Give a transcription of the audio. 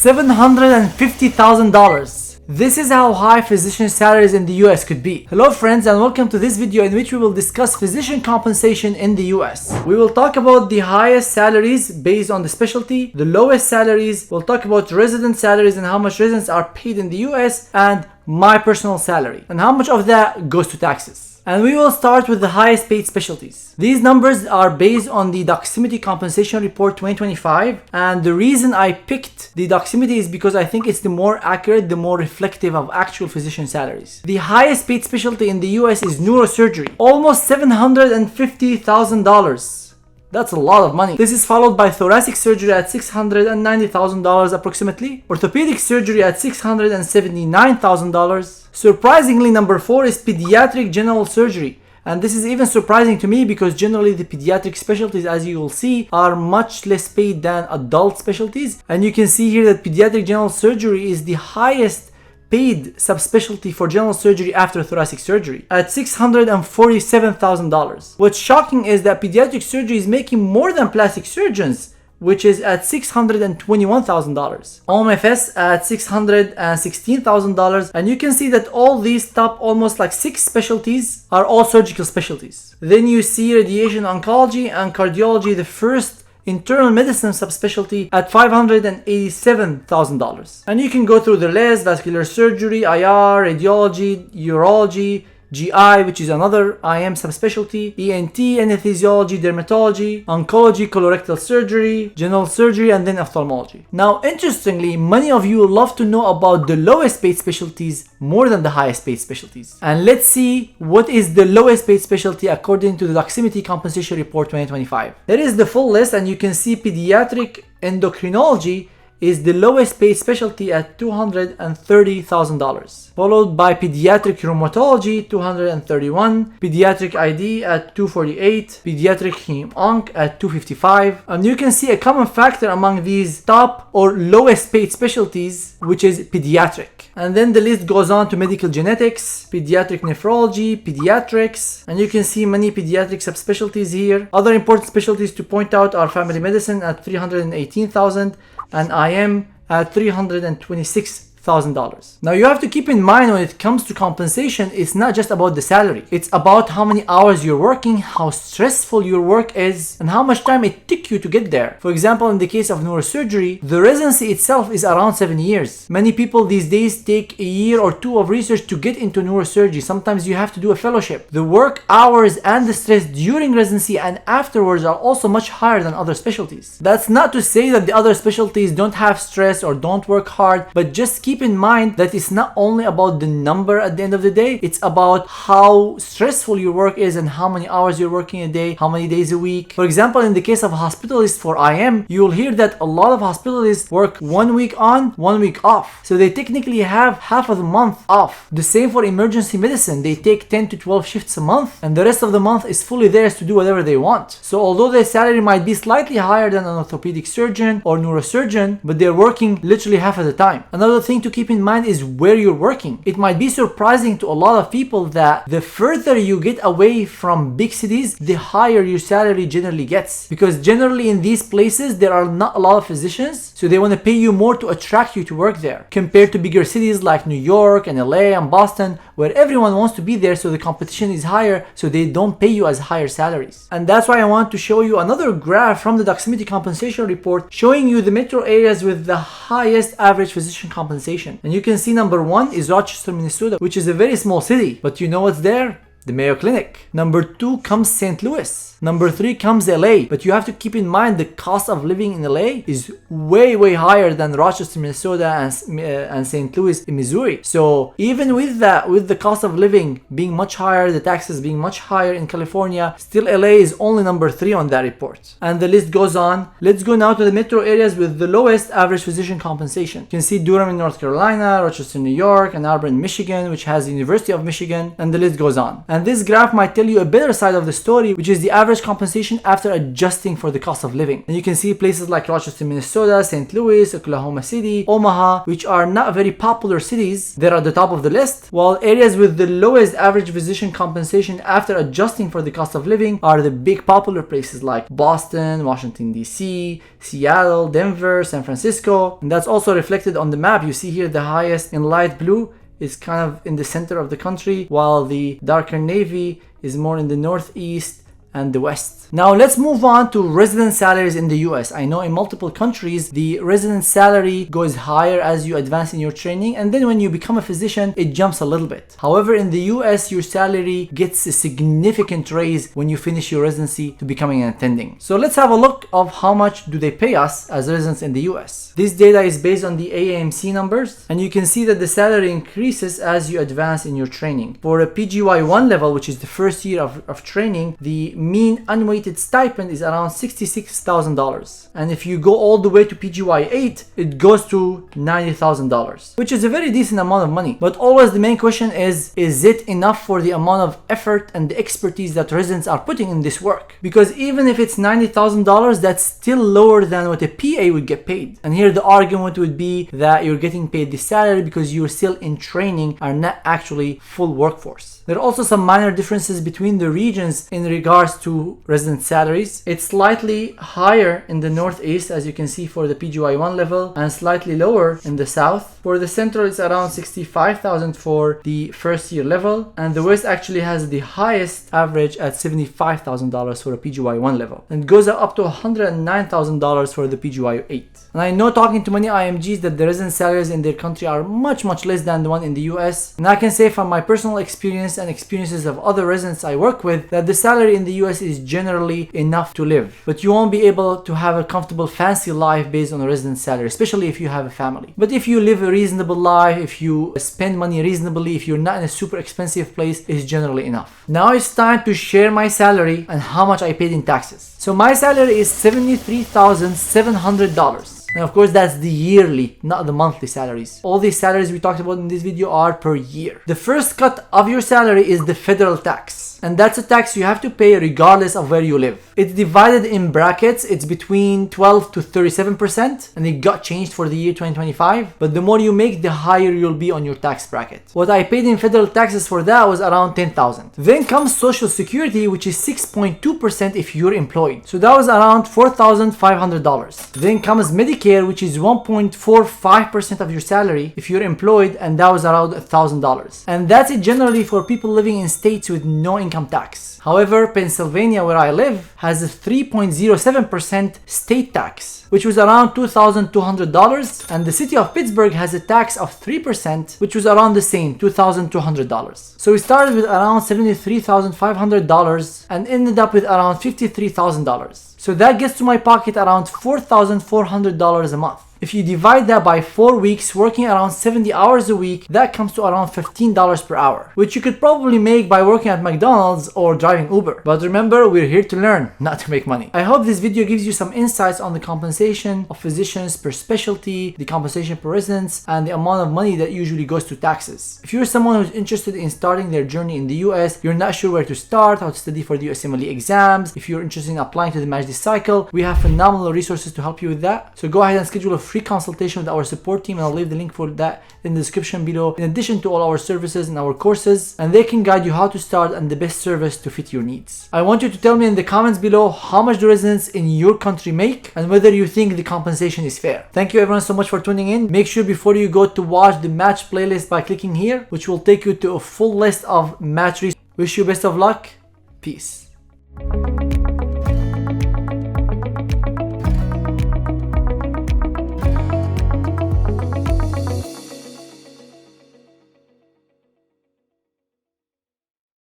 $750,000. This is how high physician salaries in the US could be. Hello friends, and welcome to this video in which we will discuss physician compensation in the US. We will talk about the highest salaries based on the specialty, the lowest salaries, we'll talk about resident salaries and how much residents are paid in the US, and my personal salary and how much of that goes to taxes. And we will start with the highest paid specialties. These numbers are based on the Doximity Compensation Report 2025, and the reason I picked the Doximity is because I think it's the more accurate, the more reflective of actual physician salaries. The highest paid specialty in the US is neurosurgery, almost $750,000. That's a lot of money. This is followed by thoracic surgery at $690,000 approximately, orthopedic surgery at $679,000. Surprisingly, number 4 is pediatric general surgery. And this is even surprising to me because generally the pediatric specialties, as you will see, are much less paid than adult specialties. And you can see here that pediatric general surgery is the highest paid subspecialty for general surgery after thoracic surgery at $647,000. What's shocking is that pediatric surgery is making more than plastic surgeons, which is at $621,000. OMFS at $616,000, and you can see that all these top almost like 6 specialties are all surgical specialties. Then you see radiation oncology and cardiology, the first internal medicine subspecialty, at $587,000. And you can go through the list: vascular surgery, IR, radiology, urology, GI, which is another IM subspecialty, ENT, anesthesiology, dermatology, oncology, colorectal surgery, general surgery, and then ophthalmology. Now, interestingly, many of you love to know about the lowest paid specialties more than the highest paid specialties. And let's see what is the lowest paid specialty according to the Doximity Compensation Report 2025. There is the full list, and you can see pediatric endocrinology is the lowest paid specialty at $230,000, followed by pediatric rheumatology $231, pediatric ID at $248, pediatric hem-onc at $255. And you can see a common factor among these top or lowest paid specialties, which is pediatric. And then the list goes on to medical genetics, pediatric nephrology, pediatrics, and you can see many pediatric subspecialties here. Other important specialties to point out are family medicine at $318,000 and IM at $326,000. Now you have to keep in mind, when it comes to compensation, it's not just about the salary. It's about how many hours you're working, how stressful your work is, and how much time it took you to get there. For example, in the case of neurosurgery, the residency itself is around 7 years. Many people these days take a year or 2 of research to get into neurosurgery. Sometimes you have to do a fellowship. The work hours and the stress during residency and afterwards are also much higher than other specialties. That's not to say that the other specialties don't have stress or don't work hard, but just keep in mind that it's not only about the number at the end of the day, it's about how stressful your work is and how many hours you're working a day, how many days a week. For example, in the case of hospitalists for IM, you'll hear that a lot of hospitalists work 1 week on, 1 week off. So they technically have half of the month off. The same for emergency medicine. They take 10 to 12 shifts a month, and the rest of the month is fully theirs to do whatever they want. So although their salary might be slightly higher than an orthopedic surgeon or neurosurgeon, but they're working literally half of the time. Another thing to keep in mind is where you're working. It might be surprising to a lot of people that the further you get away from big cities, the higher your salary generally gets. Because generally in these places, there are not a lot of physicians, so they want to pay you more to attract you to work there, compared to bigger cities like New York and LA and Boston, where everyone wants to be there, so the competition is higher, so they don't pay you as higher salaries. And that's why I want to show you another graph from the Doximity Compensation Report showing you the metro areas with the highest average physician compensation. And you can see number 1 is Rochester, Minnesota, which is a very small city, but you know what's there? The Mayo Clinic. Number 2 comes St. Louis. Number 3 comes LA, but you have to keep in mind the cost of living in LA is way higher than Rochester, Minnesota and St. Louis in Missouri. So even with that, with the cost of living being much higher, the taxes being much higher in California, still LA is only number 3 on that report. And the list goes on. Let's go now to the metro areas with the lowest average physician compensation. You can see Durham in North Carolina, Rochester, New York, and Auburn, Michigan, which has the University of Michigan, and the list goes on. And this graph might tell you a better side of the story, which is the average compensation after adjusting for the cost of living. And you can see places like Rochester, Minnesota, St. Louis, Oklahoma City, Omaha, which are not very popular cities, they're at the top of the list, while areas with the lowest average physician compensation after adjusting for the cost of living are the big popular places like Boston, Washington DC, Seattle, Denver, San Francisco. And that's also reflected on the map. You see here the highest in light blue is kind of in the center of the country, while the darker navy is more in the northeast and the west. Now let's move on to resident salaries in the US. I know in multiple countries the resident salary goes higher as you advance in your training, and then when you become a physician it jumps a little bit. However, in the US your salary gets a significant raise when you finish your residency to becoming an attending. So let's have a look of how much do they pay us as residents in the US. This data is based on the AAMC numbers, and you can see that the salary increases as you advance in your training. For a PGY1 level, which is the first year of training, the mean unweighted stipend is around $66,000. And if you go all the way to PGY8, it goes to $90,000, which is a very decent amount of money. But always the main question is it enough for the amount of effort and the expertise that residents are putting in this work? Because even if it's $90,000, that's still lower than what a PA would get paid. And here the argument would be that you're getting paid this salary because you're still in training, are not actually full workforce. There are also some minor differences between the regions in regards to resident salaries. It's slightly higher in the northeast, as you can see, for the PGY1 level, and slightly lower in the south. For the central, it's around $65,000 for the first year level, and the west actually has the highest average at $75,000 for a PGY1 level, and goes up to $109,000 for the PGY8. And I know, talking to many IMGs, that the resident salaries in their country are much less than the one in the US. And I can say from my personal experience and experiences of other residents I work with that the salary in the US is generally enough to live. But you won't be able to have a comfortable, fancy life based on a resident salary, especially if you have a family. But if you live a reasonable life, if you spend money reasonably, if you're not in a super expensive place, it's generally enough. Now it's time to share my salary and how much I paid in taxes. So my salary is $73,700. And of course that's the yearly, not the monthly salaries. All these salaries we talked about in this video are per year. The first cut of your salary is the federal tax. And that's a tax you have to pay regardless of where you live. It's divided in brackets. It's between 12 to 37%, and it got changed for the year 2025. But the more you make, the higher you'll be on your tax bracket. What I paid in federal taxes for that was around $10,000. Then comes Social Security, which is 6.2% if you're employed. So that was around $4,500. Then comes Medicare, which is 1.45% of your salary if you're employed, and that was around $1,000. And that's it generally for people living in states with no income tax. However, Pennsylvania, where I live, has a 3.07% state tax, which was around $2,200, and the city of Pittsburgh has a tax of 3%, which was around the same, $2,200. So we started with around $73,500 and ended up with around $53,000. So that gets to my pocket around $4,400 a month. If you divide that by 4 weeks, working around 70 hours a week, that comes to around $15 per hour, which you could probably make by working at McDonald's or driving Uber. But remember, we're here to learn, not to make money. I hope this video gives you some insights on the compensation of physicians per specialty, the compensation per residents, and the amount of money that usually goes to taxes. If you're someone who's interested in starting their journey in the US, you're not sure where to start, how to study for the USMLE exams, if you're interested in applying to the Majdi cycle, we have phenomenal resources to help you with that. So go ahead and schedule a free consultation with our support team, and I'll leave the link for that in the description below, in addition to all our services and our courses, and they can guide you how to start and the best service to fit your needs. I want you to tell me in the comments below how much do residents in your country make and whether you think the compensation is fair. Thank you everyone so much for tuning in. Make sure before you go to watch the match playlist by clicking here, which will take you to a full list of match resources. Wish you best of luck. Peace.